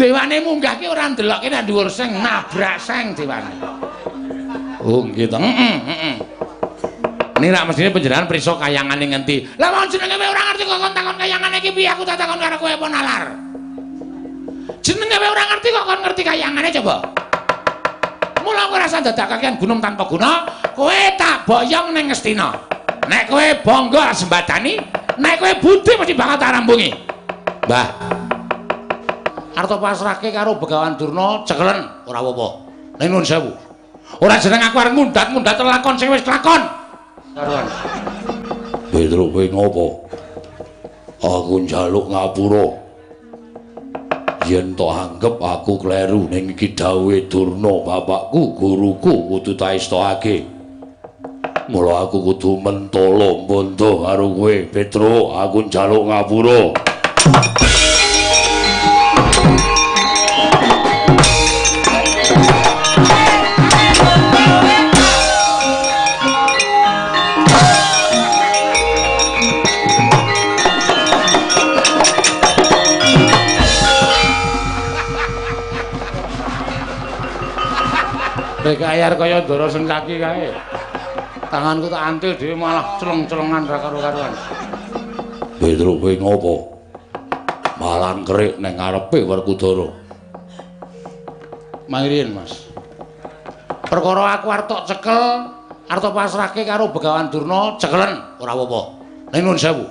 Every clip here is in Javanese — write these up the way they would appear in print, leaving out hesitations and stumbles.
Dewane munggah ki ora ndelokke nek dhuwur seng nabrak seng dewane. Oh nggih to. Heeh. Nek mestine panjenengan prisa kayangane ngendi. Lah wong jenenge kowe ora ngerti kok kon takon kayangane iki piye aku tak takon karo kowe apa nalar. Jenenge kowe ora ngerti kok kon ngerti kayangane coba. Mula kowe rasa dadakaken gunung tanpa guna, kowe tak boyong ning Ngastina. Nek kowe bangga sembadani, nek kowe budi mesti bakal tak rampungi. Mbah. Arep pasrahke karo Begawan Durna cekelen ora apa-apa. Ning nuwun sewu. Ora jeneng aku arep mundat-mundat lakon sing wis lakon. Karuan. Pedro kowe ngopo? Aku njaluk ngapura. Yen to anggap aku kleru ning iki dawuhe Durna bapakku, guruku kudu tak istokake. Mula aku kudu mentolo mbondo karo kowe, Pedro. Aku njaluk ngapura. Kayar kaya Ndara Sengkaki kae. Tanganku tak antil dhewe malah celeng-celengan ra karo-karuan. Pedro kowe ngopo? Malah kerik ning ngarepe Werkudara. Mangriyen, Mas. Perkara aku arep tok cekel, arep pasrahke karo Begawan Durna cekelen ora apa-apa. Ning nuwun sewu.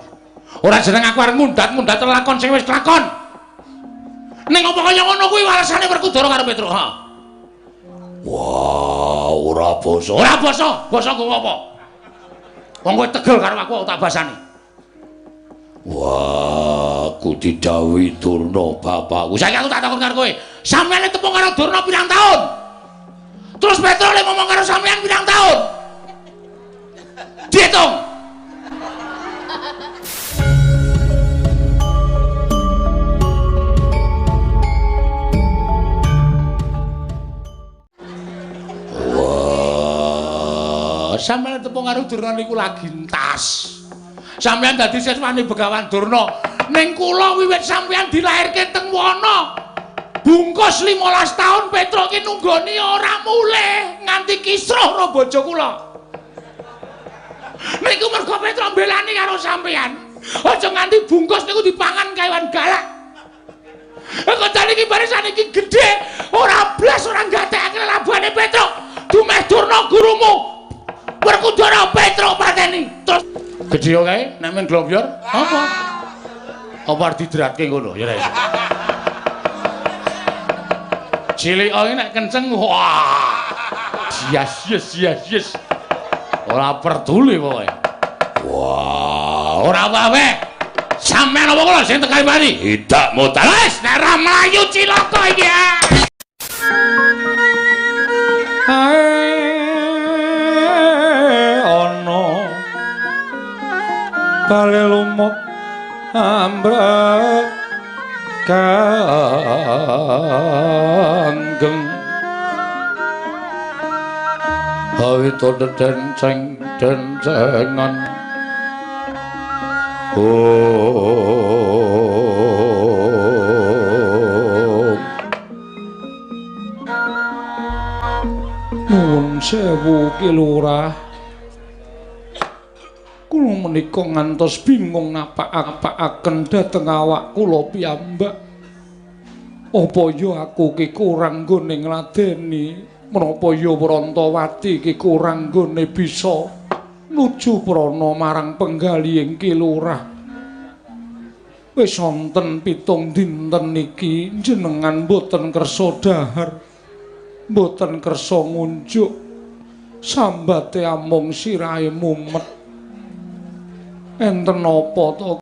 Ora jeneng aku arep mundat-mundat lakon sing wis lakon. Ning apa kaya ngono kuwi walesane Werkudara karo Pedro, ha? Wah, ora basa. Ora basa. Basa ku apa? Wong kowe tegel karo aku tak basani. Wah, aku didhawuhi Durna bapakku. Saiki aku tak takon karo kowe. Sampeyan tepung karo Durna pirang taun? Terus Petro le ngomong karo sampeyan pirang taun? Diitung. Sampeyan tepung karo Durna niku lagi entas. Sampeyan dadi siswane Begawan Durna. Ning kula wiwit sampeyan dilairke teng wana. Bungkus 15 taun Petro ki nunggoni ora mulih nganti kisruh ro bojo kula. Niku mergo Petro mbelani karo sampeyan. Aja nganti bungkus niku dipangan kewan galak. Kok tadi iki barisan iki gedhe, ora blas ora gatekake labane Petro. Dumeh Durna gurumu. Werkudara Petro pateni. Terus gedhe kae nek men glomyor apa? Apa arep didratke ngono ya ra. Cilik iki nek kenceng wah. Yes. Ora peduli pokoke. Wah, ora apa-apa. Sampeyan apa kula sing tekan mari? Tidak modal. Wis nek ra mlayu cilaka iki ya. Bale lumut ambrek kanggeng awito dencengan nuwun sewu Ki Lurah. Kula menika ngantos bingung ngapa-apaaken dhateng awak kula piyambak. Apa ya aku ki kurang nggone ngladeni, menapa ya Wrantawati ki kurang nggone bisa nuju prana marang penggaling Ki Lurah. Wis wonten 7 dinten niki jenengan boten kersa dhahar, boten kersa ngunjuk, sambate amung sirahe mumet. Enten apa to?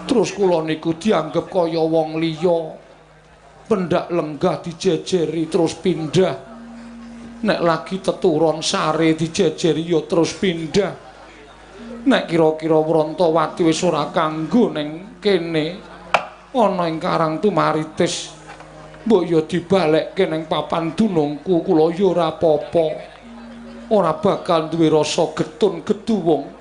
Terus kula niku dianggep kaya wong liya. Pendak lenggah dijejeri terus pindah. Nek lagi teturon sare dijejeri ya terus pindah. Nek kira-kira Wrantawati wis ora kanggo ning kene ana ing Karang Tumaritis, mbok ya dibalekke ning papan dunungku, kula ya ora apa-apa. Ora bakal duwe rasa getun gedu wong.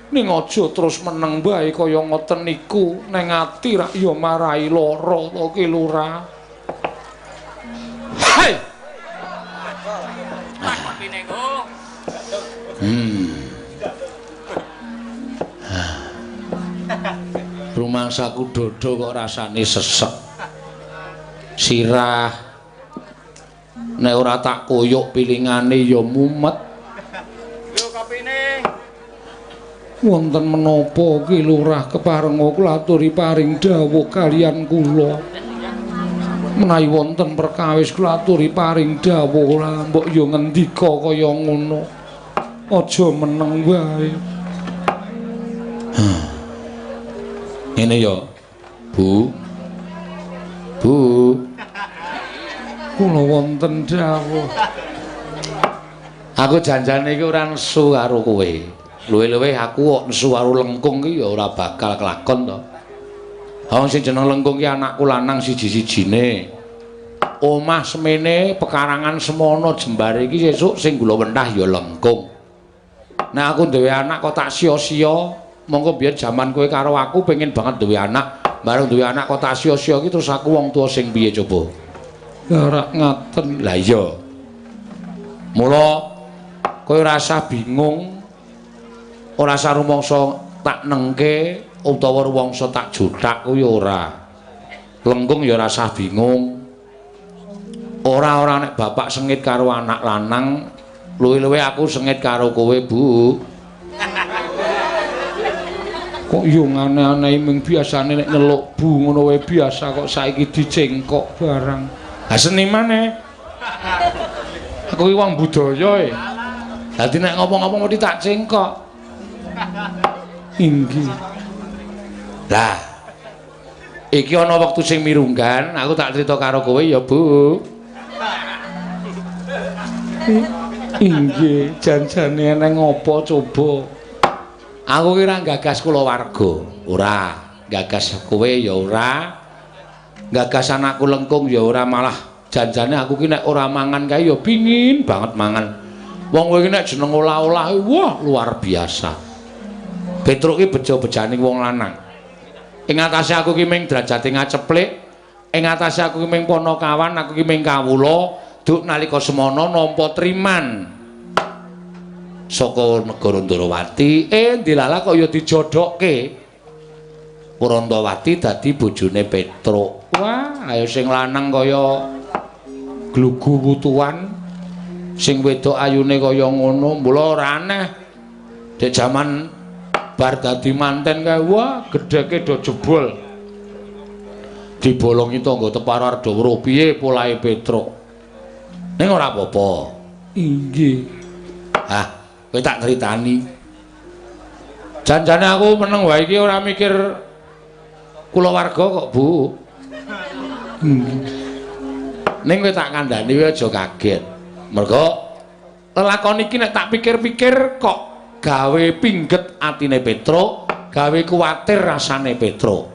ning aja terus meneng bae kaya ngoten niku ning ati rak ya marai lara to Ki Lurah. Hai. Rumangsaku dodo kok rasane sesek. Sirah nek ora tak koyok pilingane ya mumet. Yo kopine. Wonten menapa Ki Lurah keparenga kula aturi paring dawuh kaliyan kula. Menawi wonten perkawis kula aturi paring dawuh lah mbok yo ngendika kaya ngono. Aja meneng wae. Ngene yo. Bu. Bu. Kula wonten dawuh. Aku janjane iki ora nesu karo kowe. Luwih-luwih aku kok nesu karo Lengkung iki ya ora bakal kelakon to. Wong sing jeneng Lengkung iki anakku lanang siji-sijine. Omah semene pekarangan semono jembare iki sesuk sing gula wentah ya Lengkung. Nek aku duwe anak kok tak sia-sia, monggo biyen jaman kowe karo aku pengen banget duwe anak, bareng duwe anak kok tak sia-sia iki terus aku wong tua sing piye coba? Ora ngaten. Lah iya. Mula kowe ora usah bingung. Ora usah rumangsa tak nengke utawa rumangsa tak jutak kuwi ora. Lengkung ya ora usah bingung. Ora nek bapak sengit karo anak lanang, luwih-luwih aku sengit karo kowe, Bu. Kok yo aneh-aneh ming biasane nek nyeluk Bu ngono wae biasa kok saiki dicengkok barang. Ha seniman e. Aku iki wong budaya e. Dadi nek ngomong-ngomong mesti tak cengkok. Inggih. Lah. Iki ana wektu sing mirunggan, aku tak crita karo kowe ya, Bu. Inggih, janjane eneng apa coba? Aku kira gagas kulawarga. Ora, gagas kowe ya ora. Gagas anakku Lengkung ya ora, malah janjane aku ki nek ora mangan kae ya pingin banget mangan. Wong kowe iki nek jeneng olah-olah wah luar biasa. Petruk ki bejo-bejane wong lanang. Ing atase aku ki ming derajate ngaceplik, ing atase aku ki ming ponokawan, aku ki ming kawula, duk nalika semana nampa triman. Saka negara Ndrawati, dilala kok ya dijodokke. Purandawati dadi bojone Petruk. Wah, ayo sing lanang kaya glugu wutuan, sing wedok ayune kaya ngono, mula ora aneh. Dek jaman bar dadi manten kae wah gedheke do jebol. Dibolongi tangga Teparo Ardawara piye polahe Petruk. Ning ora apa-apa. Inggih. Hah, kowe tak critani. Janjane aku meneng wae iki ora mikir kulawarga kok, Bu. Ning kowe tak kandhani kowe aja kaget. Mergo lelakon iki nek tak pikir-pikir kok gawe pingget atine Petruk, gawe kuwatir rasane Petruk.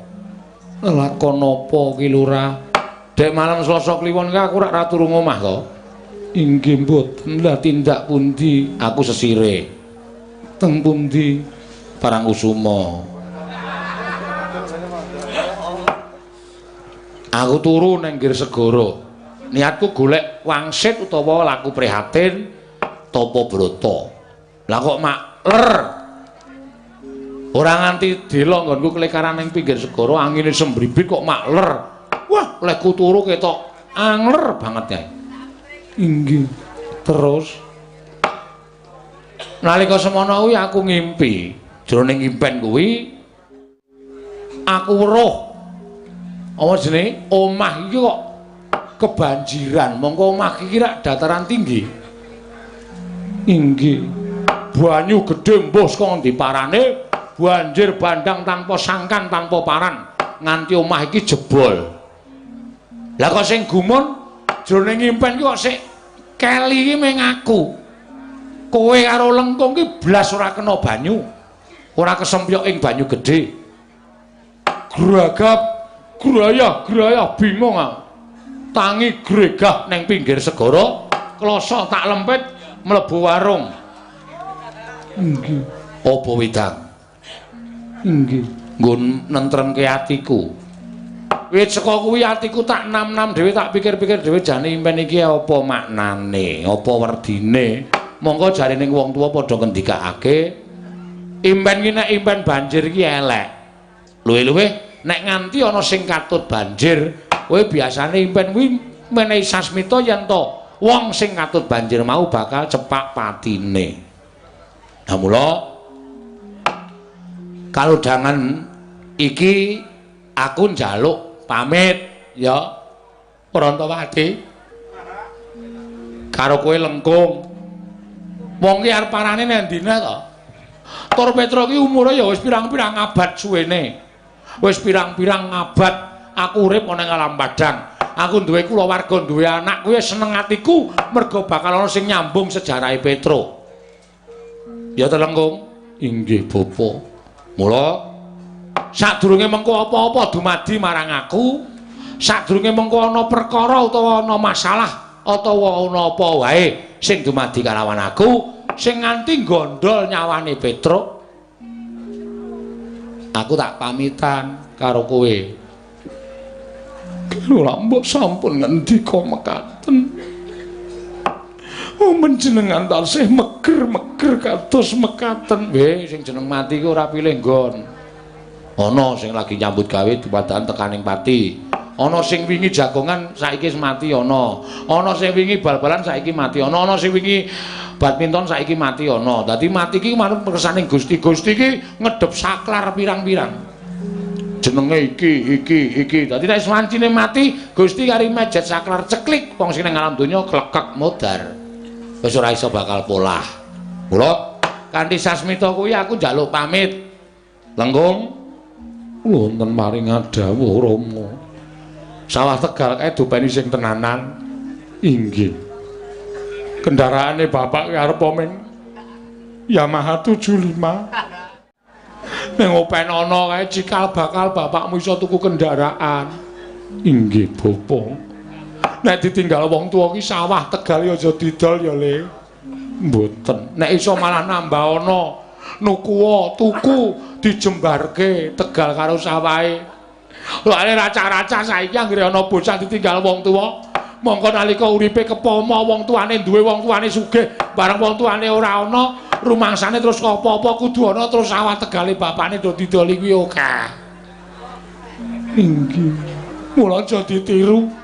Lakon apa ki Lurah? Dek malam Selasa kliwon ki aku rak turu ngomah to. Inggih mboten, lah tindak pundi? Aku sesire. Teng pundi? Parangkusuma. Aku turu nang Gir Segara. Niatku golek wangsit utawa laku prihatin tapa brata. Lah kok makler. Ora nganti dela nggonku kelekaran ning pinggir segara angine sembribit kok makler. Wah, lekku turu ketok angler banget ya. Inggih. Terus nalika semana kuwi aku ngimpi. Jroning ngimpen kuwi aku weruh apa jenenge omah iki kok kebanjiran. Mongko omah iki rak dataran tinggi. Inggih. Banyu gedhe mbuh saka ndi parane, banjir bandang tanpa sangkan tanpa paran nganti omah iki jebol. Lah kok sing gumun jroning ngimpen ki kok sik keli iki meng aku. Kowe karo Lengkung ki blas ora kena banyu. Ora kesempyok ing banyu gedhe. Gragap, grayah bingung aku. Tangi gregah ning pinggir segara, kloso tak lempit mlebu warung. Nggih. Apa wedang? Inggih. Nggon nentremke atiku. Wit saka kuwi atiku tak nam-nam dhewe tak pikir-pikir dhewe jane impen iki apa maknane, apa werdine. Monggo jarene wong tuwa padha ngendikake impen iki nek impen banjir iki elek. Luwih-luwih nek nganti ana sing katut banjir, kowe biasane impen kuwi menehi sasmita yen to wong sing katut banjir mau bakal cepak patine. Nah mula kalodhangan iki aku njaluk pamit ya Prantawati karo kowe Lengkung. Wong ki arep parane nek ndine to. Tur Petra ki umure ya wis pirang-pirang abad suwene. Wis pirang-pirang abad aku urip ana ing alam padang. Aku duwe kulawarga, duwe anak, kuwi seneng atiku mergo bakal ana sing nyambung sejarahe Petro. Ya to Lengkung? Inggih, Bapak. Mula sadurunge mengko apa-apa dumadi marang aku, sadurunge mengko ana perkara utawa ana masalah utawa ana apa wae sing dumadi kalawan aku, sing nganti gondol nyawane Petro, aku tak pamitan karo kowe. Kula mbok sampun ngendika mekaten. Menjenengan tansih meger-meger kados mekaten. Nggih, sing jeneng mati ku ora pilih nggon. Ana sing lagi nyambut gawe dipadahan tekaning pati. Ana sing wingi jagongan saiki mati ana. Ana sing wingi bal-balan saiki mati ana. Ana sing wingi badminton saiki mati ana. Dadi mati iki manut kersane Gusti. Gusti iki ngedhep saklar pirang-pirang. Jenenge iki. Dadi nek wancine mati, Gusti kari mejet saklar ceklik wong sing nang alam donya klekek modar. Wis ora iso bakal polah. Mula kanthi sasmita kuwi aku njaluk pamit. Lengkung wonten maring dawuh Rama. Sawah Tegal kae dopeni sing tenanan. Inggih. Kendaraane bapak ki arep ming Yamaha 75. Ning open ana kae cikal bakal bapakmu iso tuku kendaraan. Inggih, Bapak. Nek ditinggal wong tuwa ki sawah Tegal ya aja didol ya, Le. Mboten. Nek iso malah nambah ana nuku tuku dijembarke Tegal karo sawahe. Lha raca-raca saiki anggere ana bocah ditinggal wong tuwa, mongko nalika uripe kepama wong tuane duwe wong tuane sugih, bareng wong tuane ora ana, rumangsane terus apa-apa kudu ana terus sawah Tegale bapakne do didoli kuwi akeh. Inggih. Mula aja ditiru.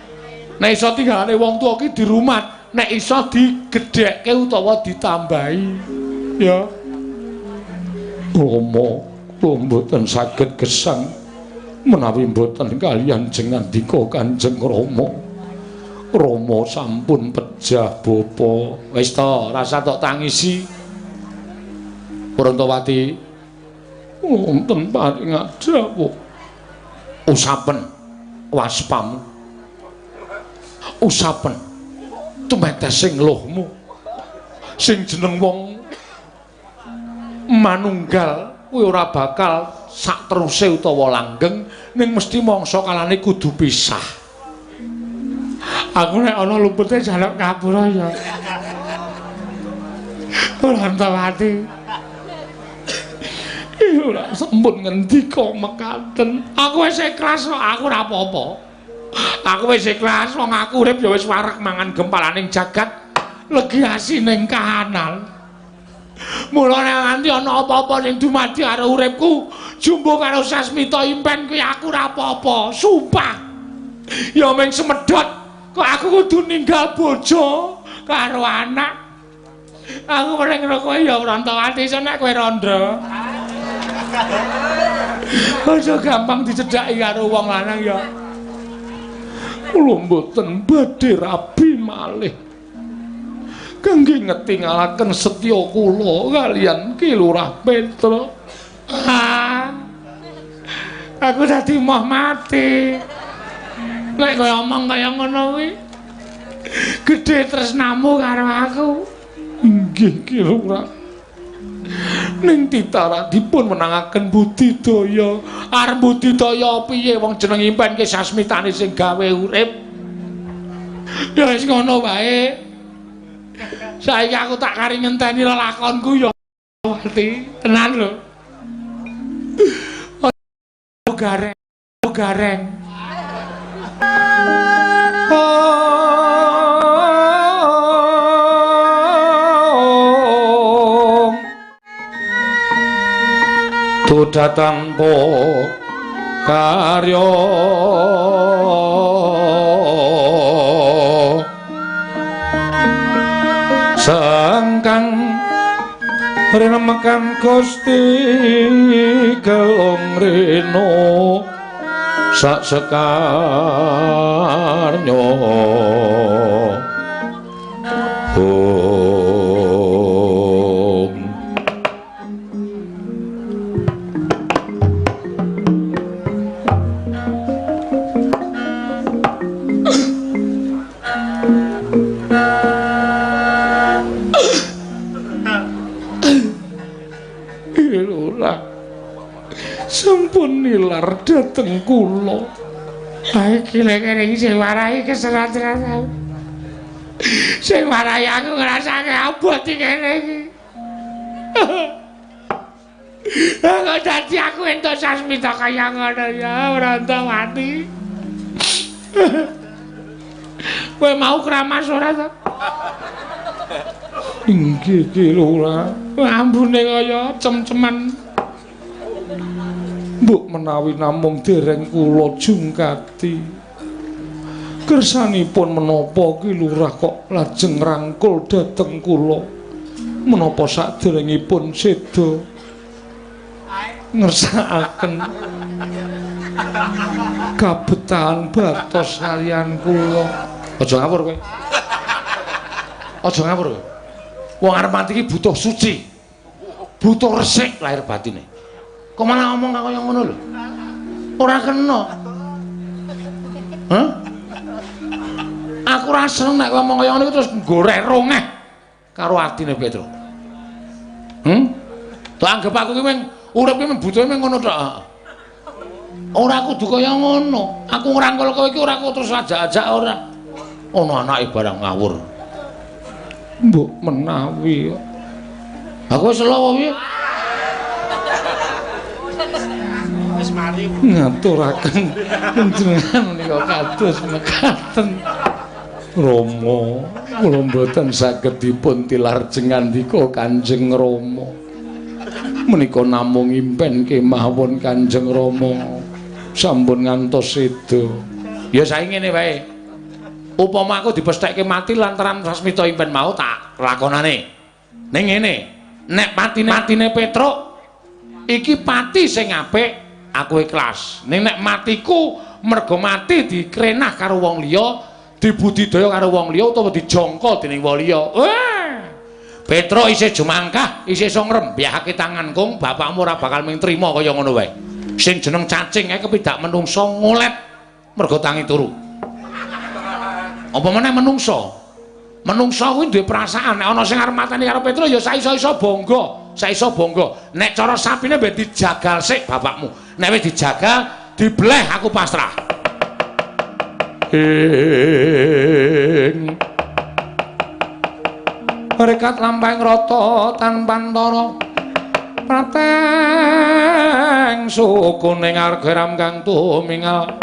Nek iso tinggalane wong tuwa ki dirumat, nek iso digedhekke utawa ditambahi. Ya. Rama, kula mboten saged gesang menawi mboten kaliyan jengandika Kanjeng Rama. Rama sampun pejah bapa. Wis ta, rasa tok tangisi. Prantawati wonten paring dawuh. Usapen waspamu. Usapen tumetesing lohmu. Sing jeneng wong manunggal kuwi ora bakal sak teruse utawa langgeng, ning mesti mangsa kalane kudu pisah. Aku nek ana lupute jaluk ngapura ya. Prantawati. Ora sempun ngendika mekaten. Aku wis ikhlas kok, aku ora apa-apa. Aku wis ikhlas wong aku urip ya wis wareg mangan gempalaning jagat, legi asining kahanan. Mula nek nganti ana apa-apa ning dumadi karo uripku, jumbo karo sasmita impen kuwi aku ora apa-apa, sumpah. Ya mung semedhot kok aku kudu ninggal bojo karo anak. Aku paling karo kowe ya Prantawati iso nek kowe randha. Aja gampang dicedhaki karo wong lanang ya. Kula mboten badhe rabi malih kangge ngetingalaken setya kula kaliyan Ki Lurah Petra. Aku dadi moh mati. Nek kowe omong kaya ngono kuwi, gedhe tresnamu karo aku. Inggih Ki Lurah. Ning titara dipun menangaken budidaya. Arep budidaya piye wong jeneng impen ki sasmitane sing gawe urip. Ya wis ngono wae. Saiki aku tak kari ngenteni lelakonku ya. Tenan lho. gareng gareng datang po karyo sangkang renemekan Gusti kelong reno sak sekarnyo sampun nilar dhateng kula. Ha iki lek kene iki sing warai keserat-serat. Sing warai aku ngrasake abot iki kene iki. Kok dadi aku entuk sasmita kaya ngono ya, Brantawati. Kowe mau kramas ora to? Inggih ki Lurah. Ambune kaya cem-ceman. Mbok menawi namung dereng kula jungkati kersanipun menapa ki Lurah kok lajeng rangkul dhateng kula menapa saderengipun seda ngersakaken kabetahan batos kaliyan kula. Aja ngawur kowe. Aja ngawur kowe. Wong arep mati iki butuh suci. Butuh resik lahir batine. Kok malah ngomong kaya ngono lho? Ora kena. Hah? Aku ra seneng nek ngomong kaya ngono terus gorek rongeh karo atine Petro. Tok anggap aku ki mung uripe mung butuhe mung ngono tok. Ora kudu kaya ngono. Aku ngrangkul kowe iki ora kok terus ajak-ajak ora. Ono anake barang ngawur. Mbok menawi. Aku wis lowo piye? Ngaturaken panjenengan menika kados mekaten Rama kula mboten saged dipun tilar jengandika Kanjeng Rama menika namung impen kemawon Kanjeng Rama sampun ngantos seda ya saiki ngene wae upama aku dipesthekke mati lantaran sasmita impen mau tak lakonane ning ngene nek patine Petruk iki pati sing apik aku ikhlas. Ning nek matiku mergo mati dikrenah karo wong liya, dibudidaya karo wong liya utawa dijangka dening wong liya. Petruk isih jumangkah, isih iso ngrembyahake tanganku, bapakmu ora bakal mung trima kaya ngono wae. Sing jeneng cacing ae kepidak menungso ngolet mergo tangi turu. Apa meneh menungso? Menungso kuwi duwe perasaan, nek ana sing arep mateni karo Petruk ya saiso-iso bangga. Saiso bangga. Nek cara sapine mbek dijagal sik bapakmu. Nek wis dijagal, dibleh aku pasrah. Rekat lampahing rata tanpa antara. Prateng sukuning argeram kang tumingal.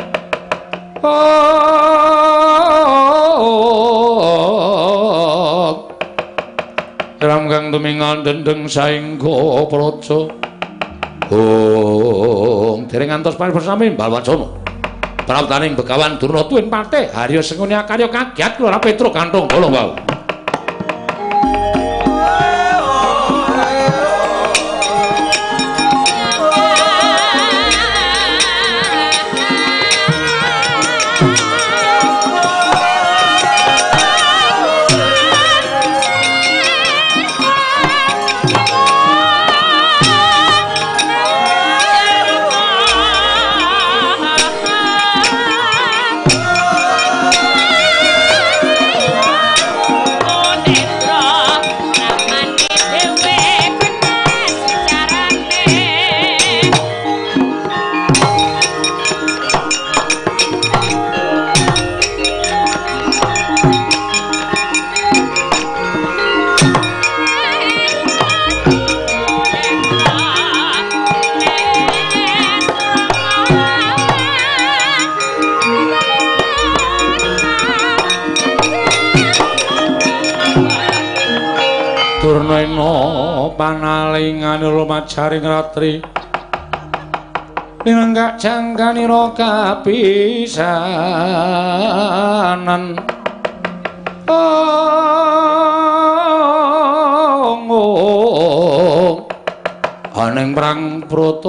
Ram kang tumingal dendeng saengga praja. Dereng ngantos paribasami Balwacana. Praptaning Begawan Durna tuwin patih Harya Sengkuni karya kagiat kula Petruk kanthong bolong wau. Durna panalingane lumajaring ratri Ninenggak jangkanira kapisanan Aneng prang Pratayuda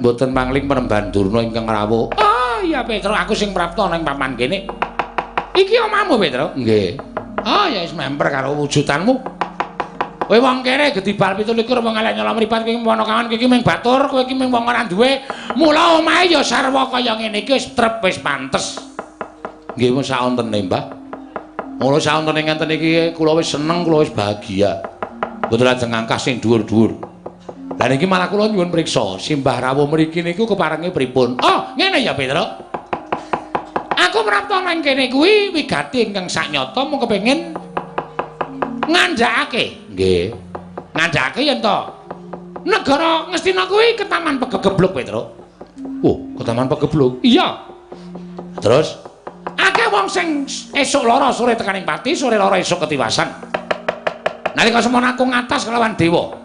mboten pangling penemban Durna ingkang rawuh. Oh iya Petro, aku sing prapta ning papan kene. Iki omahmu Petro? Nggih. Oh ya wis memper karo wujudanmu. Kowe wong kere gedhi bal 17 wong elek nyala mripat kowe Wanakawan kowe iki mung batur, kowe iki mung wong ora duwe. Mula omahe ya sarwa kaya ngene iki wis trep wis pantes. Nggih wis saontene, Mbah. Mula saontene ngenten iki kula wis seneng, kula wis bahagia. Mboten lajeng angkah sing dhuwur-dhuwur. Lah niki malah kula nyuwun priksa, simbah rawuh mriki niku keparengi pripun? Oh, ngene ya, Petro. Aku prapta nang kene kuwi wigati ingkang saknyata mung kepengin ngandhakake. Nggih. Ngandhakake yen to negara Ngastina kuwi ketaman pegegebluk, Petro. Oh, ketaman pegebluk. Iya. Terus akeh wong sing esuk lara sore tekaning pati, sore lara esuk ketiwasan. Nalika semana aku ngatas kelawan dewa.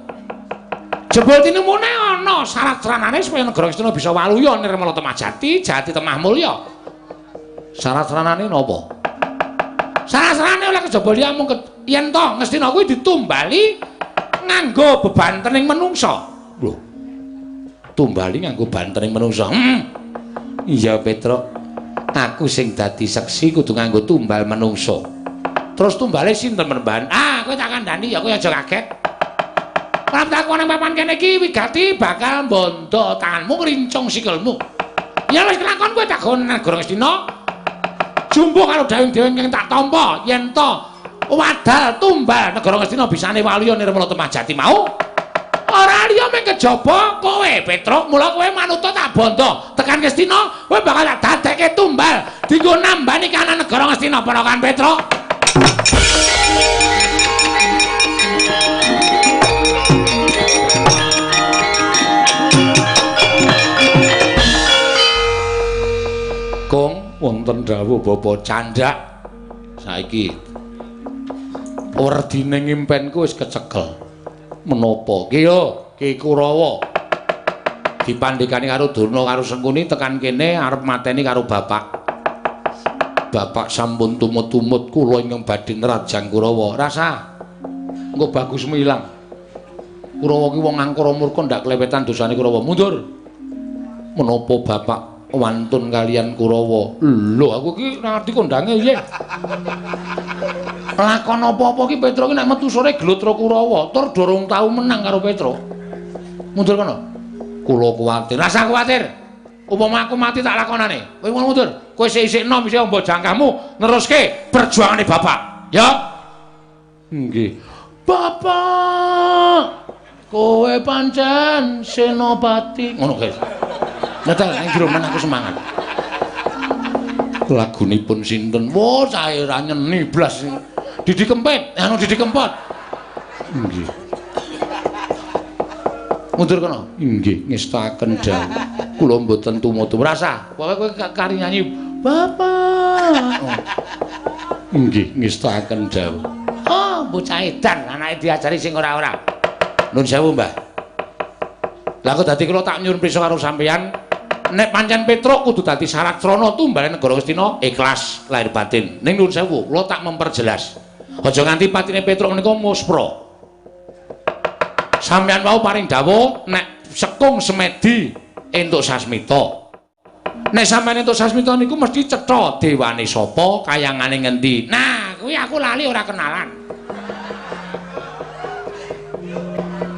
Jebul tinemune ana syarat sranane supaya negara Ngastina bisa waluya nirmala temajati, jati temah mulya. Syarat sranane napa? Syarat sranane oleh kejaba liya mung yen to Ngastina kuwi ditumbali nganggo bebantening menungsa. Lho. Tumbali nganggo bantening menungsa. Iya, Petro. Aku sing dadi seksi kudu nganggo tumbal menungsa. Terus tumbale sinten Mbah? Ah, kowe tak kandhani ya kowe aja kaget. Prapta kowe nang papan kene iki wigati bakal mbondo tanganmu ngrincung sikilmu. Ya wis kelakon kowe tak gon negara Ngastina. Jumbuh karo dawing-dawing kang tak tampa yen to wadal tumbal negara Ngastina bisane waluya nirmala temajati mau. Ora liya mung kejaba kowe Petruk, mula kowe manuta tak bondo tekan Ngastina, kowe bakal tak dadekke tumbal dienggo nambani kanan negara Ngastina Ponokan Petruk. Kong wonten dawuh Bapa Candhak. Saiki werdine ngimpenku wis kecekel. Menapa? Ki yo, Ki Kurawa. Dipandhekani karo Durna karo Sengkuni tekan kene arep mateni karo bapak. Bapak sampun tumut-tumut kula ingkang badhe nerajang Kurawa. Rasa. Engko bagus milang. Kurawa ki wong angkara murka ndak klewetan dosane Kurawa. Mundur. Menapa bapak wantun kalian Kurawa? Lho, aku ki ngerti kondange piye. Lakon apa-apa ki Petro ki nek metu sore Glotra Kurawa, tur dorong tau menang karo Petro. Mundur kono. Kula kuwatir. Rasa kuwatir. Upama aku mati tak lakonane. Kowe mundur. Kowe sik-sik enom isih ombo jangkamu neruske perjuangane bapak. Ya. Nggih. Bapak. Kowe pancen senopati. Ngono guys. Nyetel nang jero men aku semangat. Lagunipun sinten? Wo, sae ra nyeni blas. Didi Kempit, anu Didi Kempot. Nggih. Mundur kono. Nggih, ngestaken dawuh. Kula mboten tumut. Rasa, pokoke kowe kari nyanyi Bapak. Nggih, ngestaken dawuh. Oh, bocah edan, anake diajari sing ora-ora. Nuwun sewu, Mbah. Lah kok dadi kula tak nyuwun prisa karo sampeyan. Nek pancen Petruk kudu dadi syarat srana tumbale negara Ngastina ikhlas lahir batin. Ning nuwun sewu, kula tak memperjelas. Aja nganti patine Petruk menika muspra. Sampeyan wau paring dawuh nek sekung semedi entuk sasmita. Nek sampeyan entuk sasmita niku mesti cetha dewane sapa, kayangane ngendi. Nah, kuwi aku lali ora kenalan.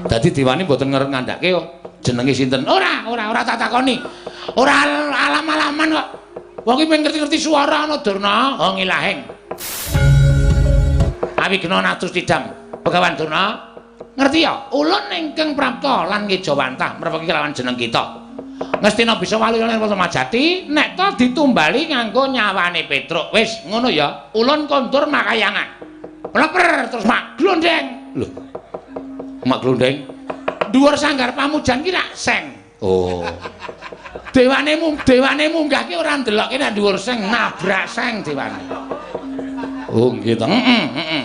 Dadi dewane mboten ngandhake kok jenenge sinten. Ora tak takoni. Ora alam-alaman kok. Wong iki mung ngerti-ngerti swara ana Durna, oh ngilahing. Awigna natus tidam. Begawan Durna, ngerti ya? Ulun ingkang prapta lan ngejawantah merpeki kelawan jeneng kita. Ngastina bisa waluya ning Majati, nek to ditumbali nganggo nyawane Petruk. Wis, ngono ya. Ulun kondur makayangan. Mleper terus mak glondeng. Lho. Mak glondeng. Dhuwur sanggar pamujan ki rak seng. Oh. dewane munggah ki ora ndelokke nek dhuwur seng nabrak seng dewane. Oh nggih to. Heeh.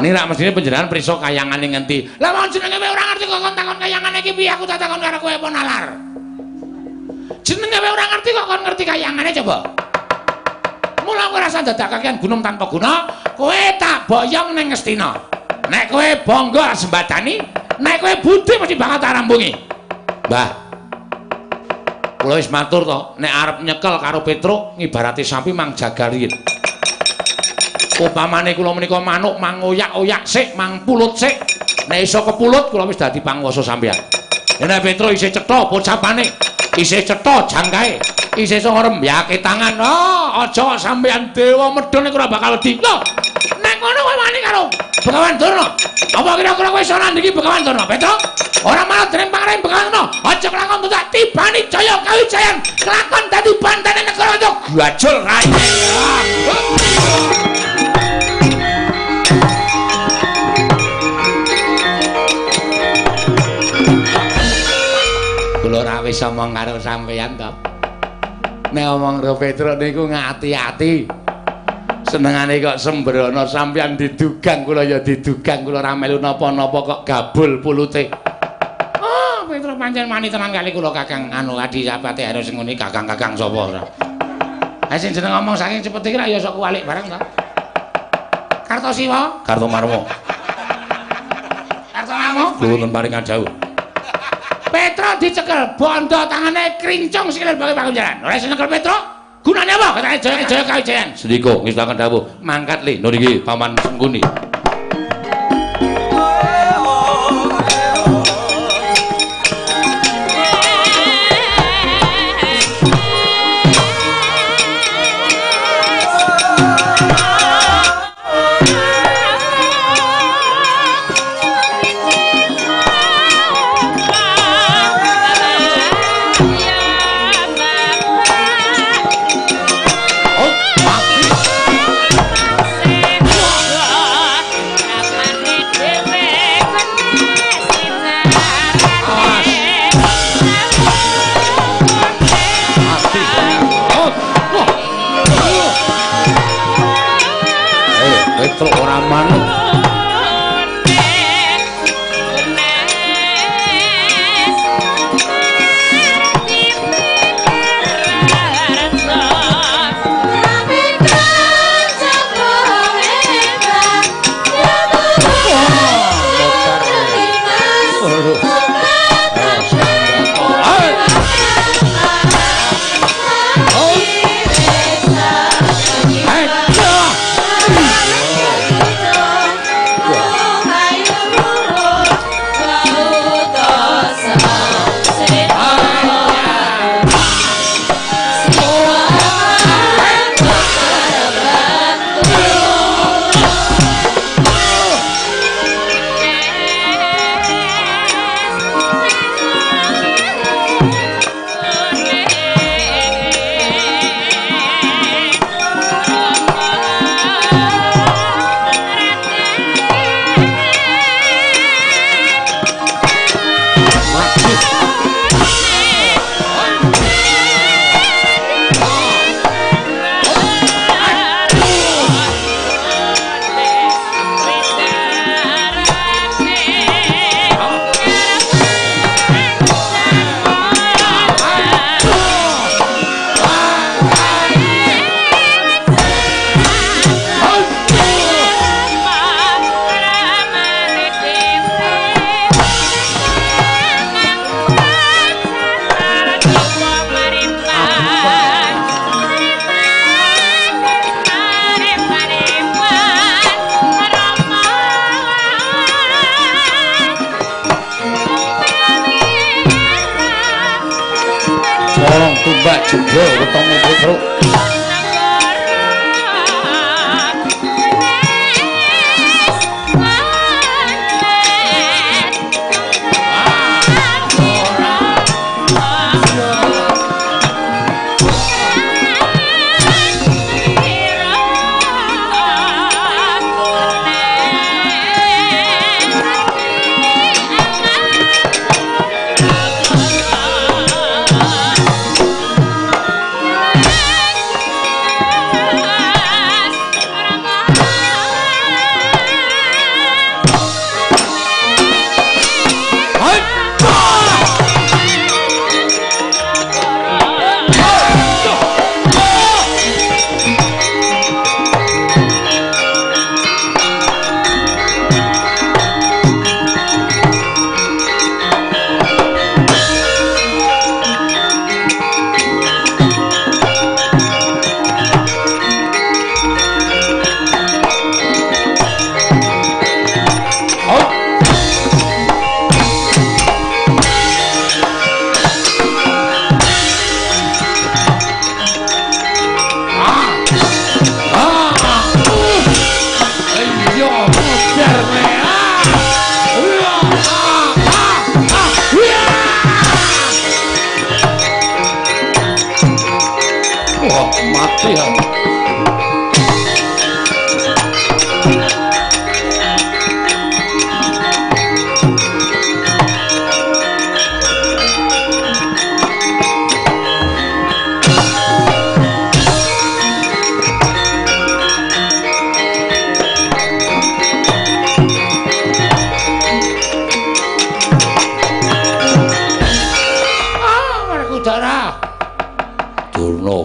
Ini rak mestine panjenengan prisa kayangane ngendi. Lah wong jenenge kowe ora ngerti kok kon takon kayangane iki piye aku tak takon karo kowe apa nalar. Jenenge kowe ora ngerti kok kon ngerti kayangane coba. Mula kowe rasa dadakaken gunung tanpa guna, kowe tak boyong ning Ngastina. Nek kowe bangga sembadani, nek kowe budi mesti bakal tak rampungi. Mbah. Kula wis matur to, nek arep nyekel karo Petruk ngibarati sapi mang jaga riyin. Upamane kula menika manuk mangoyak-oyak sik, mang pulut sik. Nek iso kepulut kula wis dadi panguwasa sampeyan. Nek Petruk isih cetha pocapane, isih cetha jangkae, isih iso ngrembyake tangan. Oh, aja sampeyan dewa medhone ora bakal wedi. Lho, nek ngono kowe wani karo Begawan Durna. Apa kira-kira kowe iso nandingi Begawan Durna, Petruk? Ora malah dereng pangrene Begawan Durna. Aja kelakon tak tibani Jaya Kawijayan. Kelakon dadi bantane negara untuk gwajul rai. Kula ora wis omong karo sampeyan to. Nek omong karo Petruk niku ngati-ati. Senengane kok sembrono sampeyan didugang kula ya didugang kula ora melu napa-napa kok gabul pulute. Oh, Petruk pancen mani tenan kali kula Kakang anu adi sapate harus ngene Kakang-kakang sapa ora. Ha sing jeneng ngomong saking cepet iki ra ya sok kualik bareng to. Kartosiwa, Kartomarmo. Kartomarmo, nuwun paringan dawuh. Petruk dicekel, bondo tangane krincung sikile bagi pakunjaran. Ora iso nyekel Petruk. Gunane apa? Katane Jaya Kawijayan. Sendika ngistaken dawuh, mangkat li nur iki Paman Sengkuni. Petruk ora manut. Tumbak jebol ketemu Petruk. Iya.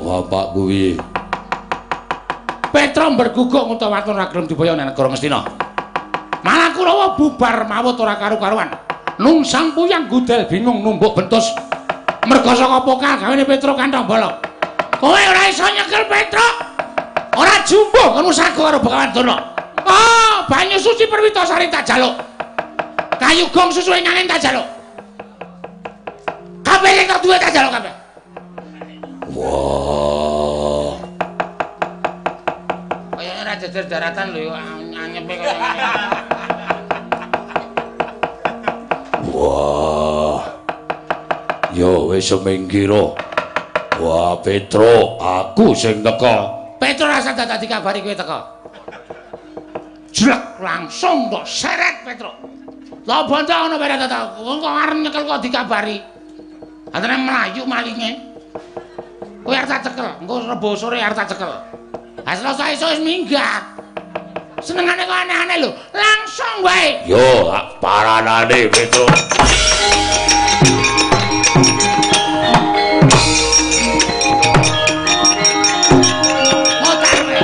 Bapak kuwi Petra berguguk utawa waton ora gelem dibaya nang negara Ngastina. Malah Kurawa bubar mawut ora karu-karuan. Nung sang puyang gudel bingung numbuk bentus. Merga saka pokal gawene Petra kantong bala. Kowe ora iso nyekel Petra. Ora jumbuh ngono sago karo Begawan Durna. Oh, banyu suci Perwitasari tak jaluk. Kayu gong susu angin tak jaluk. Kabeh tak duwe tak jaluk kabeh. Wah. Kayaknya ora jejer daratan lho anyepe kaya ngene. Wah. Yo wis semingkira. Wah, Petro, aku sing teka. Petro rasa dadi kabari kowe teka. Jlek langsung kok seret Petro. Lah bondo ana bare tata. Wong kok arep nyekel kok dikabari. Antene mlayu malinge. Kowe arep tak cekel, engko rebo sore arep tak cekel. Ha Selasa esuk wis minggat. Senengane kok aneh-aneh lho, langsung wae. Yo, paranane Petro. Motar wae.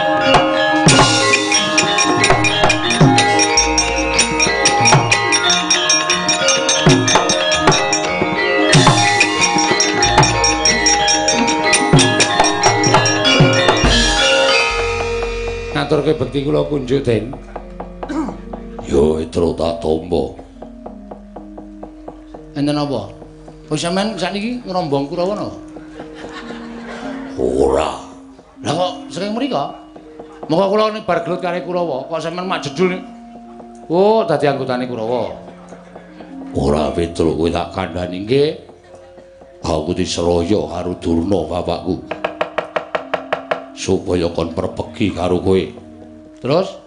Ngaturke bekti kula kunjuk Den. Yo, Petro tak tombo. Enten apa? Kok sampean sakniki ngrombong Kurawa napa? Ora. Lah kok sering mriko? Moko kula nek bar gelut karo Kurawa, kok sampean mak jedul. Oh, dadi anggotane Kurawa. Ora Petro, kowe tak kandhani nggih. Aku diseroyo karo Durna bapakku. Supaya kon perpeki karo kowe. Terus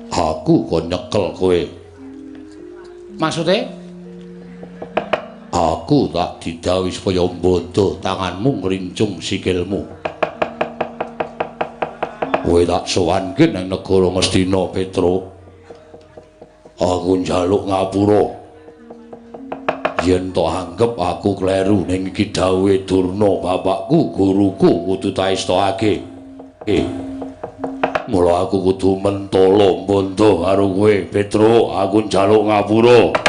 Aku kon nyekel kowe. maksude Aku tak didhawuhi supaya mbodo tanganmu ngrincung sikilmu. Kowe tak sowanke nang negara Ngastina, Petro. Aku njaluk ngapura. Yen tok anggap aku kleru ning iki dawuhe Durna bapakku, guruku kudu tak estokake. Mula aku kudu mentolo mbondo karo kowe, Petro. Aku njaluk ngapura.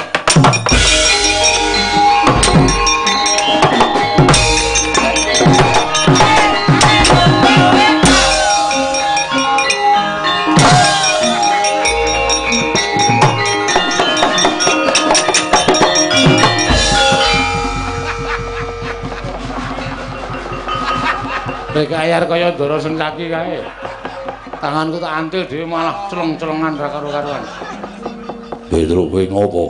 Bekayar kaya Ndara Sengkaki kae. Tanganku tak antil dhewe malah celeng-celengan ra karo-karuan. Petro kowe ngopo?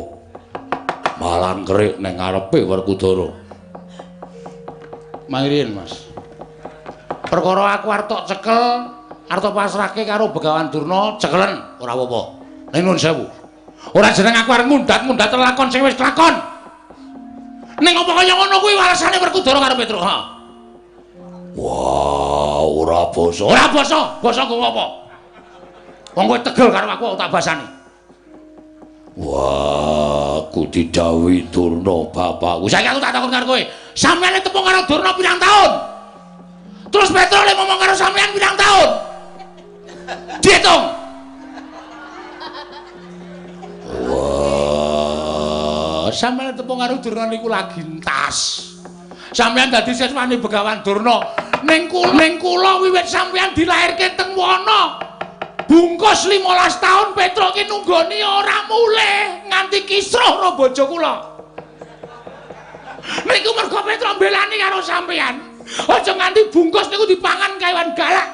Malah kerik ning ngarepe Werkudara. Mangriyen, Mas. Perkara aku arep tok cekel, arep tok pasrahke karo Begawan Durna, cekelen ora apa-apa. Ning nuwun sewu. Ora jeneng aku arep mundat-mundat lakon sing wis lakon. Ning apa kaya ngono kuwi walasane Werkudara karo Petro, ha. Wah, ora basa. Ora basa, basa kok apa? Wong kowe tegel karo aku tak basani. Wah, aku didhawuhi Durna bapakku. Saiki aku tak takon karo kowe. Sampeyan tepung karo Durna pirang taun? Terus Petro le ngomong karo sampeyan pirang taun? Diitung. Wah, Sampeyan tepung karo Durna niku lagi entas. Sampeyan dadi siswane Begawan Durna. Ning kula wiwit sampeyan dilairke teng wana. Bungkus 15 taun Petro ki nunggoni ora mulih nganti kisruh ro bojo kula. Niku mergo Petro mbelani karo sampeyan. Aja nganti bungkus niku dipangan kewan galak.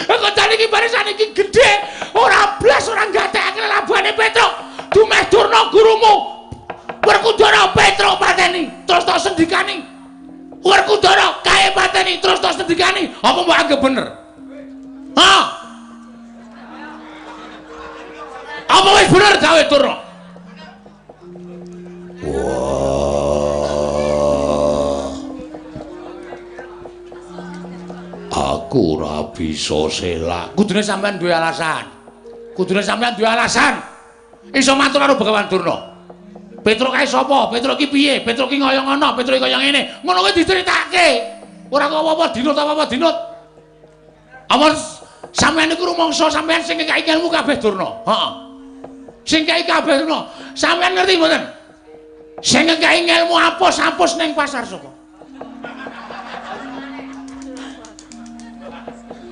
Kok jane iki barisan iki gedhe, ora blas ora gatekake labane Petro. Dumeh Durna gurumu. Werkudara Petro pateni, terus tak sendikani. Werkudara kae pateni terus tos ngendikani apa mbok anggap bener? Ha? Apa wis bener gawe Durna? Wah. Aku ora bisa selak. Kudune sampean duwe alasan. Kudune sampean duwe alasan. Iso matur karo Begawan Durna. Petruk kae sapa? Petruk ki piye? Petruk ki kaya ngono, Petruk kaya ngene. Ngono kuwi diceritake. Ora kok apa-apa dinut apa-apa dinut. Amun sampean iku rumangsa sampean sing ngekaki ilmu kabeh Durna. Heeh. Sing ngekaki kabeh Durna. Sampean ngerti mboten? Sing ngekaki ilmu apus-apus ning pasar saka.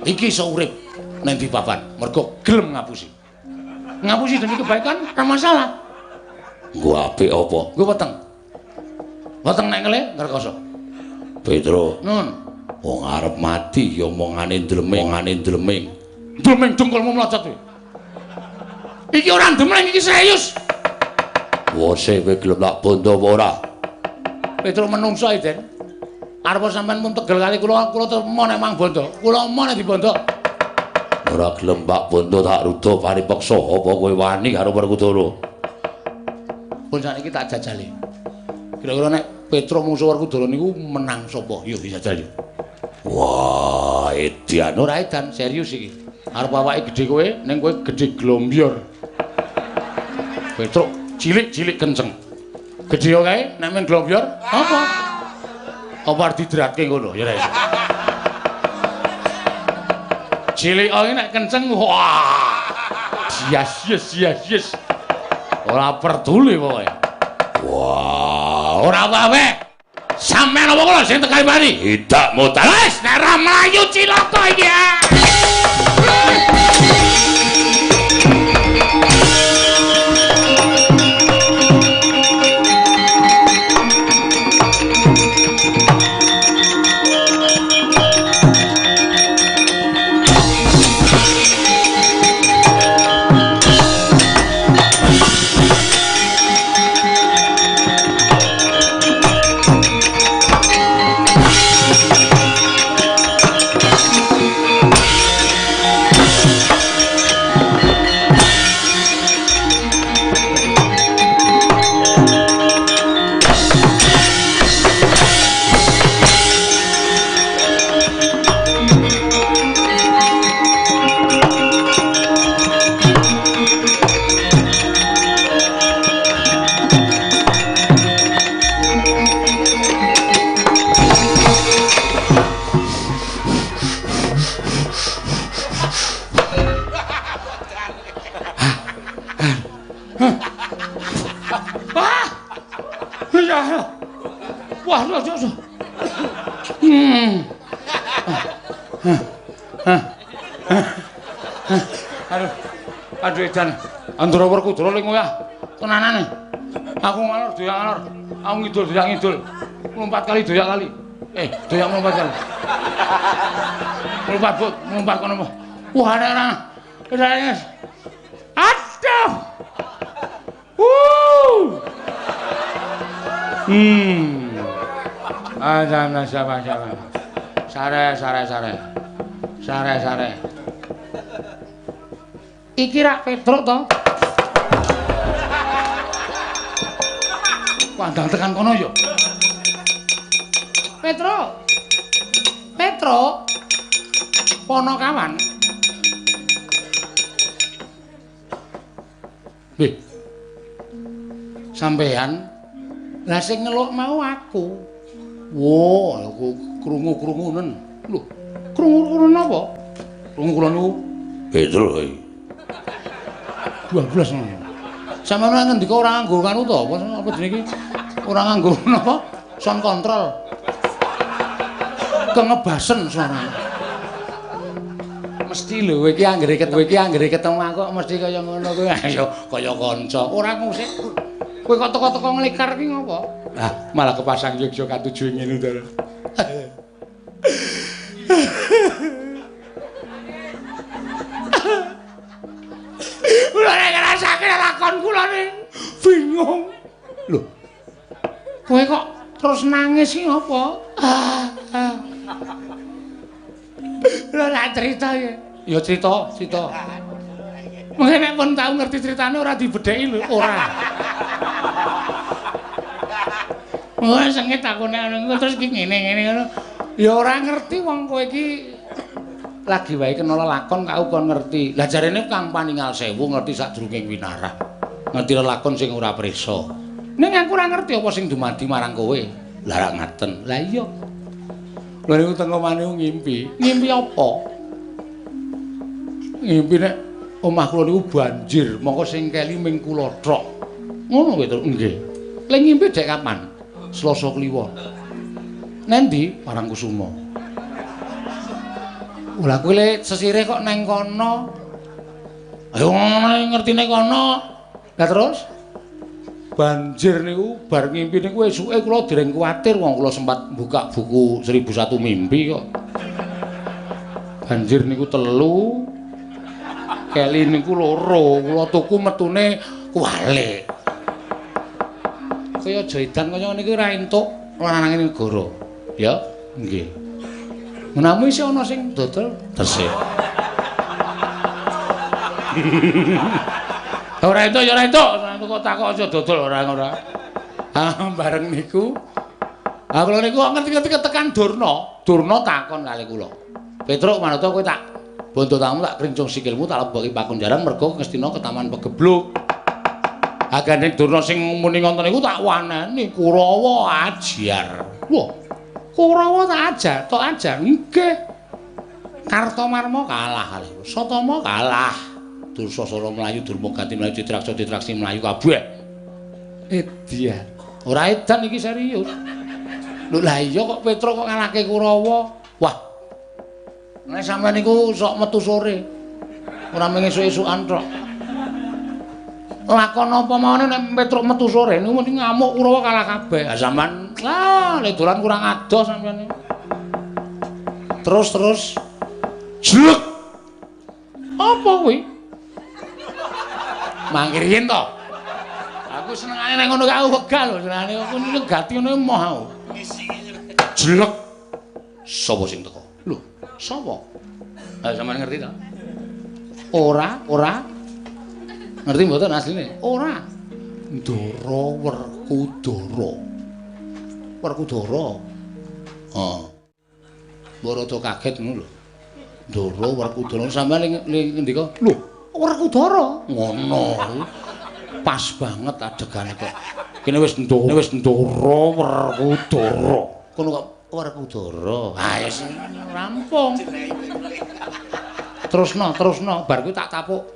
Iki iso urip nang ndi papan, mergo gelem ngapusi. Ngapusi demi kebaikan ora masalah. Nggo apik apa? Nggo weteng. Weteng nek ngele ngrekoso. Petro. Nun. Wong arep mati ya omongane ndleming. Ndleming dengkulmu mlocot kuwi. Iki ora ndemleng iki serius. Wose kowe gelem tak bondo apa ora? Petro menungso iki, Den. Arep sampean pun tegel kali kula termo nek mang bondo. Kula mo nek dibondo. Ora gelem tak bondo tak rudo paripeksa apa kowe wani karo Werkudara? Pun sakniki tak jajali. Kira-kira nek Petro musuh Werkudara niku menang sapa? Yo dijajali. Wah, edian Ora edan, serius iki. Arep awake gedhe kowe, ning kowe gedhe glombior. Petro cilik-cilik kenceng. Gedhe kae nek men glombior, apa? Apa arep didratke ngono ya ra. Cilik iki nek kenceng, wah. Yes. Ora peduli pokoke. Wah, Ora apa-apa. Sampeyan apa kula sing tekan mari? tidak mutar. Wis nek ra mlayu cilaka iki. Wah, aduh. Aduh edan. Andra Werkudara ling kowe ah. Tenanane. Aku ngalor doyak ngalor. Aku ngidul doyak ngidul. Lompat kali doyak kali. Doyak lompat kali. Lompat but, lompat kono apa? Wah, ana. Kedanes. Aduh. Ada siapa. Sare. Iki rak Petruk to? Pandang tekan kono yo. Petruk. Ponokawan. Nggih. Sampean lah sing ngeluk mau aku. Wo, aku krungu-krungunen. Lho, krungu-krungunen apa? Krungu kula niku Petruk. 12 ngono. Sampeyan ngendika ora nganggo kanu to, apa jenenge iki? Ora nganggo napa? Sound control. Kengebasen suarane. Mesti lho kowe iki anggere ketemu aku mesti kaya ngono kowe. Ayo kaya kanca. Ora musik. Kowe kok teko-teko nglikar ki ngopo? Lah, malah kepasang Yogya katujuh ngene to. Kula nek ngrasake lakon kula ning bingung. Lho. Kowe kok terus nangis iki apa? Lha lak cerita ya. Ya cerita. Mengke nek pun tau ngerti critane ora dibedheki lho, ora. Wah, sengit takone ngono terus iki ngene ngono. Ya ora ngerti wong kowe iki lagi wae kena lelakon kau kon ngerti. Lah jarene Kang Paningal Sewu ngerti sadurunge winarah. Ngerti lelakon sing ora prisa. Ning aku ora ngerti apa sing dumadi marang kowe. Lah rak ngaten. Lah iya. Lha niku teng omane ngimpi. Ngimpi apa? Ngimpi nek omah kula niku banjir, mongko sing keli ming kula tok. Ngono kuwi to? Nggih. Lah ngimpi dek kapan? Selasa Kliwon. Nendi Parangkusuma? Lah kuwi le sesire kok neng kono. Ayo ngertine kono. Lah terus banjir niku bar ngimpi niku esuke kula dereng kuwatir wong kula sempat buka buku 1001 mimpi kok. Banjir niku 3, keli niku 2, kula tuku metune kuwalik. Kaya aja edan kaya ngene iki ora entuk lanange negara. Ya, nggih. Menawi isih ana sing dodol tesih. Ora entuk ya ora entuk, kok takok aja dodol ora. Bareng niku. Kula niku ngerti-ngerti ketekan Durna. Durna takon kali kula. Petruk manut kowe tak bondo tamu tak krincung sikilmu tak leboki pakunjaran mergo Ngastina ke Taman Pegebluk. Agane Durna sing muni ngoten niku tak waneni Kurawa ajar. Wah. Kurawa tak ajar. Nggih. Kartomarma kalah kali. Satama kalah. Dursasana mlayu, Durmagati mlayu, Ditraksa ditraksi mlayu kabeh. Edian. Ora edan iki serius. Lho lah iya kok Petruk kok ngalahke Kurawa. Wah. Nek sampeyan niku sok metu sore. Ora mung esuk-esukan tok. Lakon apa mawon nek Petruk metu sore niku mesti ngamuk Kurawa kalah kabeh. Lah sampean lek dolan kurang adoh sampeyan niku. Terus Jlek. Apa kuwi? Mangkir yen to. Aku senengane nek ngono aku wegal lho, senengane aku negati ngono emoh aku. Jlek. Sapa sing teko? Lho, sapa? Lah sampean ngerti to? Ora. Ngerti mboten asline? Ora. Ndara Werkudara. Werkudara. Barata kaget ngono lho. Ndara Werkudara sampeyan ning ngendika? Lho, Werkudara. Ngono. Pas banget adegane kok. Kene wis Ndara Werkudara. Kono kok Werkudara. Ha wis rampung. Terusno, bar kuwi tak tapuk.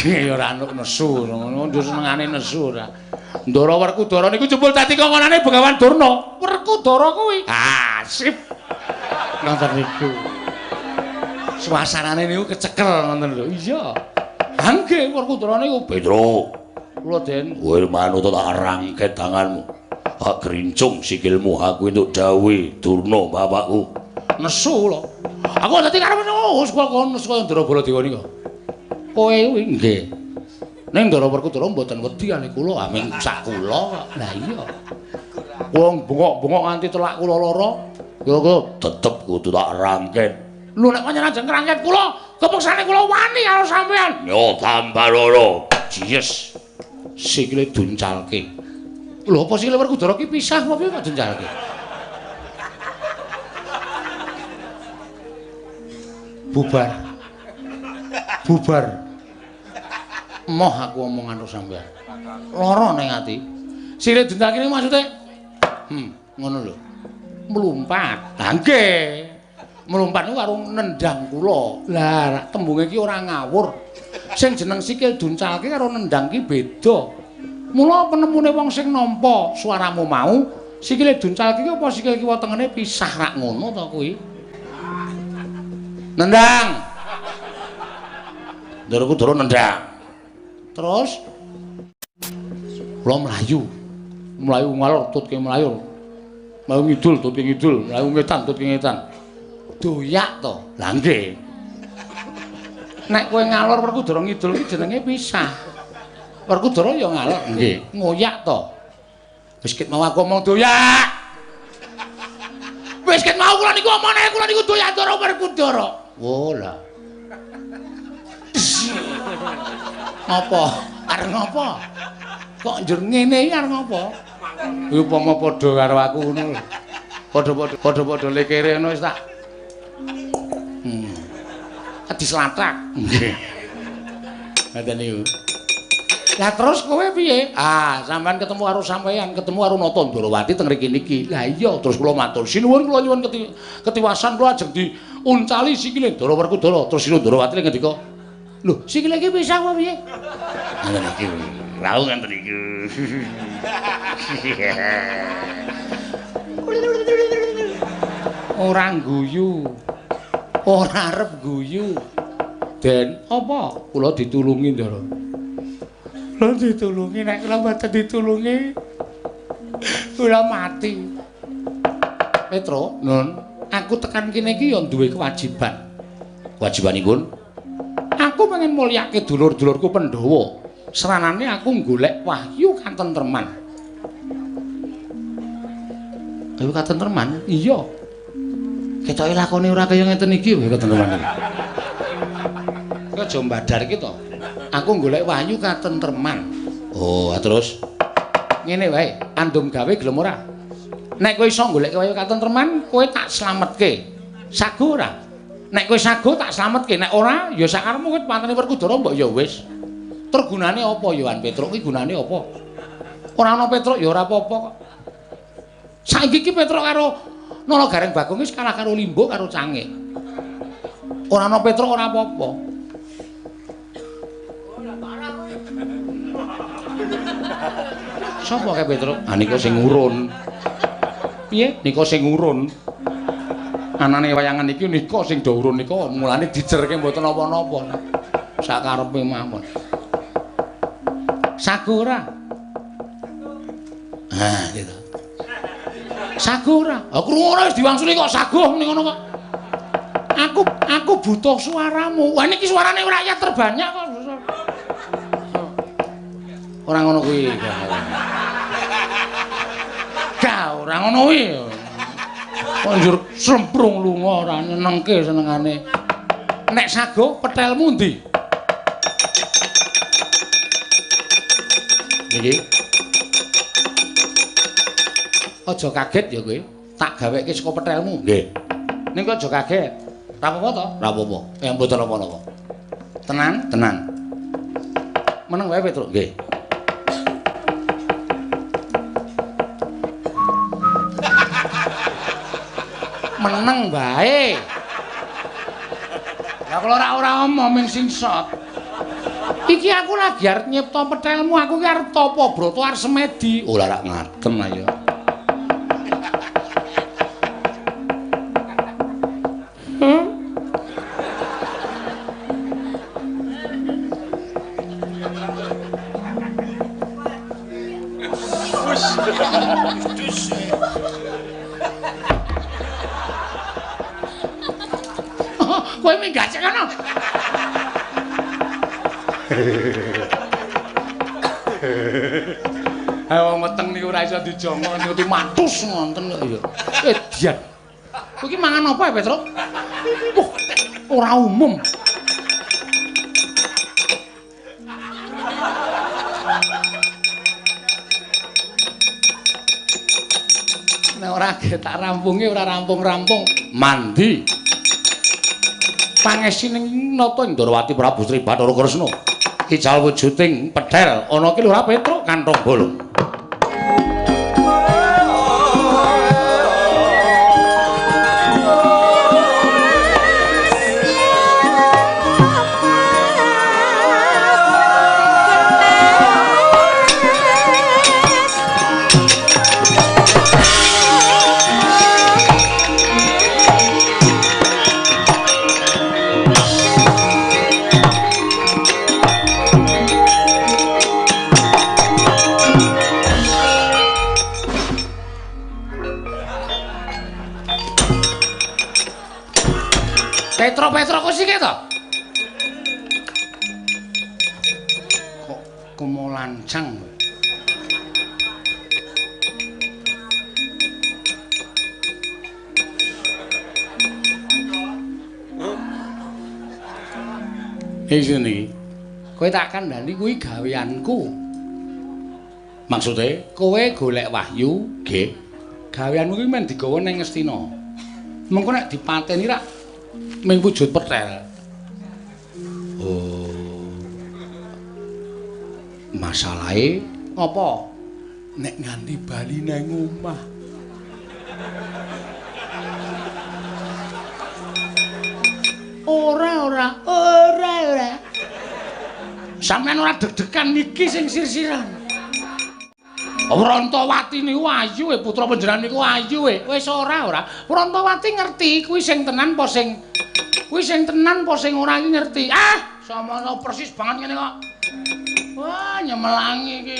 Ya ora anuk nesu, ngono senengane nesu ora. Ndara Werkudara niku jebul dadi kongonane Bengawan Durna. Werkudara kuwi. Sip. Ngoten niku. Suasanane niku kecekel ngoten lho. Iya. Nggih Werkudara niku Petruk. Kula Den, kowe manut tak rangket tanganmu. Hak grincung sikilmu aku entuk dawuh Durna bapakku. Nesu lho. Aku dadi karep nesu kok nesu kaya Ndara Baladewa nika. Kowe kuwi nggih. Ning Ndara Werkudara mboten wedi kali kula, aming sak kula kok. Lah iya. Wong bengok-bengok nganti telak kula lara, ya kok Tetep kudu tak rangket. Lho nek pancen ajeng ngrangket kula, kepeksane kula wani karo sampean. Yo tambah loro. Jies. Sikile duncalke. Lho apa sikile Werkudara ki pisah apa piye kok duncalke? Bubar. Moh aku omongan karo sampean. Lara ning ati. Sikile duncalke iki maksude ngono lho. Mlumpat. Ha nggih. Mlumpat niku karo nendang kula. Lah tembunge iki ora ngawur. Sing jeneng sikil duncalke karo nendang ki beda. Mula penemune wong sing nampa suaramu mau, sikile duncalke ki apa sikil kiwa tengene pisah rak ngono to kuwi. Nendang. Ndara Werkudara nendang. Terus kula mlayu ngalor tutke mlayu. Mlayu ngidul tutke ngidul, mlayu ngetan tutke ngetan. Doyak to. Lah nggih. Nek kowe ngalor Werkudara ngidul iki jenenge pisah. Werkudara ya ngalor. Nggih, ngoyak to. Wis ket mau aku omong doyak. Wis ket mau kula niku omone kula niku doyak Ndara Werkudara. Oh lah. Ngopo? Arep ngopo? Kok njur ngene iki arep ngopo? Kuwi upama padha karo aku ngono. Padha-padha lekere ngono wis tak. Dislatak. Nggih. Ngaten niku. Lah terus kowe piye? Ah, sampean ketemu karo sampean, ketemu karo Nata Ndarawati teng mriki niki. Lah iya, terus kula matur sinuwun kula nyuwun ketiwasan kula ajeng diuncali sikile Ndara Werkudara. Terus Sinu Ndarawati ngendika, "Lho, sikile iki pisah apa piye?" Ngoten iki. Lau ngoten iki. Ora guyu. Ora arep guyu. Den, apa? Kula ditulungi, Ndara. Kula ditulungi, nek kula mboten ditulungi kula mati. Petro, Nun, aku tekan kene iki ya duwe kewajiban. Kewajibanipun? Aku pengen mulyake dulur-dulurku Pandhawa. Seranane aku golek wahyu katentreman. Wahyu katentreman? Iya. Ketoke lakone ora kaya ngeten iki wae katentreman iki. Kowe aja mbadar iki to. Aku golek wahyu katentreman. Oh, terus ngene wae, andum gawe gelem ora? Nek kowe iso golek wahyu katentreman, kowe tak slametke. Sago ora? Nek kowe sago tak slametke, nek ora ya sakarepmu kowe pantene Werkudara mbok ya wis. Tur gunane apa Yohan Petruk iki gunane apa? Ora ana Petruk ya ora apa-apa kok. Saiki iki Petruk karo Nala Gareng Bagong wis kalah karo Limbo karo Cange. Ora ana Petruk ora apa-apa. Sopo kae Petruk? Ah nika sing urun. Piye? Nika sing urun. Anane wayangan iki nika sing do urun nika mulane dijerke mboten napa-napa. Sakarepe mawon. Sago ora? Ah, gitu. Sago ora? Aku ora wis diwangsuli kok sago ning ngono kok. Aku butuh suaramu. Wah niki suarane rakyat terbanyak kok. Ora ngono kuwi. Ka ora ngono kuwi. Kok njur semprung lunga ora nyenengke senengane. Nek sago petelmu ndi? Niki. Aja kaget ya kowe. Tak gaweke saka petelmu. Nggih. Ning kok aja kaget. Ora apa-apa to? Ora apa-apa. Ya mboten apa-apa. Tenan, tenan. Meneng wae Petruk, nggih. Meneng bae. Lah kalau ora omong ming singsot. Iki aku lagi arep nyipta petelmu, aku ki arep topo broto arep semedi. Oh lah rak ngaten ayo. Kowe minggat sik kono. Ayo meteng niku ora iso dijongo niku matus wonten kok ya. Dian. Kowe iki mangan apa ya, Petruk? Ora umum. Nek ora tak rampunge ora rampung-rampung. Mandi. Pangesining Nata Ndarawati Prabu Sri Bathara Kresna. Ical wujuding pedhel ana ki lho ora Petruk kantong bolong. Petro kok sik to? Kok kemula lancang. Iki kowe tak kandhani kuwi gaweanku. Maksude Kowe golek wahyu, nggih. Gaweanmu kuwi men digawa ning Ngastina. Mengko nek dipateni rak ming wujud petel. oh Masalahe apa? Nek nganti bali nang omah. Ora. Sampeyan ora deg-degan niki sing sir-siran. Wrantawati niku ayu putra panjenengan niku ayu wis ora. Wrantawati ngerti kuwi sing tenan apa sing ora iki ngerti. Ah, samono persis banget ngene kok. Wah, nyemelangi iki.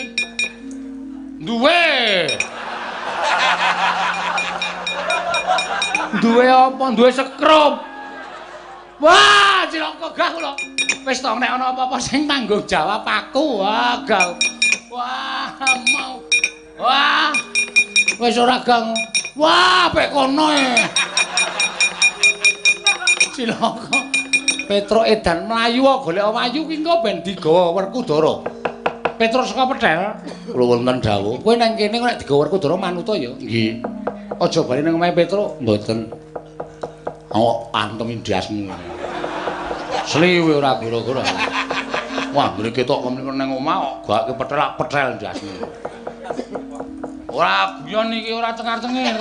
Duwe apa? Duwe sekrup. Wah, cilaka gah kula. Wis to nek ana apa-apa sing tanggung jawab aku. Wah, gah. Wah, mau. Wah. Wis ora gang. Wah, pek kono Cilaka. Petro edan mlayu golek wayu ki engko ben digawa Werkudara. Petro saka Pedhel. kula wonten dawuh Kowe nang kene nek digawa Werkudara manut ya. nggih Aja bali nang omahe Petro. mboten Antem indiasmu. Sliwe ora gara-gara. Wah, mriki tok mriki nang omah kok gake petel indiasmu. Ora guyon iki ora cengar-cengir.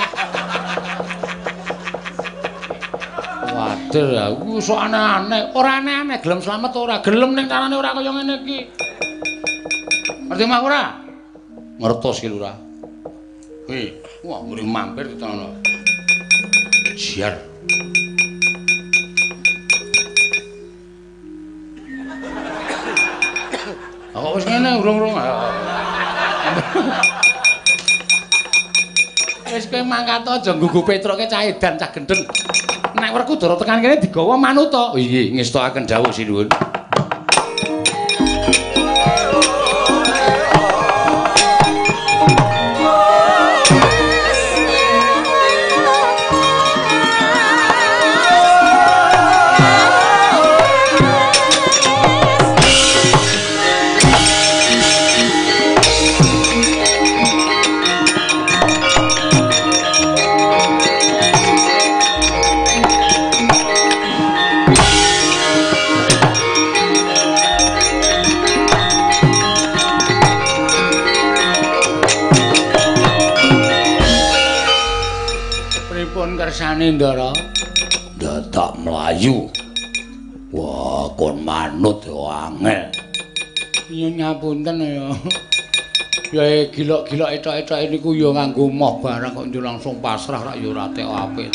Waduh, aku sok aneh-aneh. Ora aneh-aneh, gelem slamet ora, gelem ning carane ora kaya ngene iki. Ngerti mah ora? ngertos ki lurah Wah, mriki mampir ditono. siar Kok wis ngene urung-urung. Wis kowe mangkat aja nggugu Petroke cah edan cah gendeng. Nek Werkudara tekan kene digawa manut to. oh iya ngestokaken dawuh sinuwun kersane Ndara dadak mlayu wah kon manut ya angel iya ngapunten ya ya gilok-gilok etok-etok niku ya nganggo moh barang kok njur langsung pasrah rak ya ora tek apik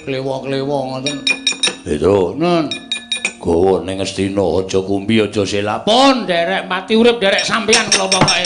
klewo-klewo ngoten itu nun gowo ning Ngastina aja kumbi aja selap pun derek mati urip derek sampeyan kula pokoke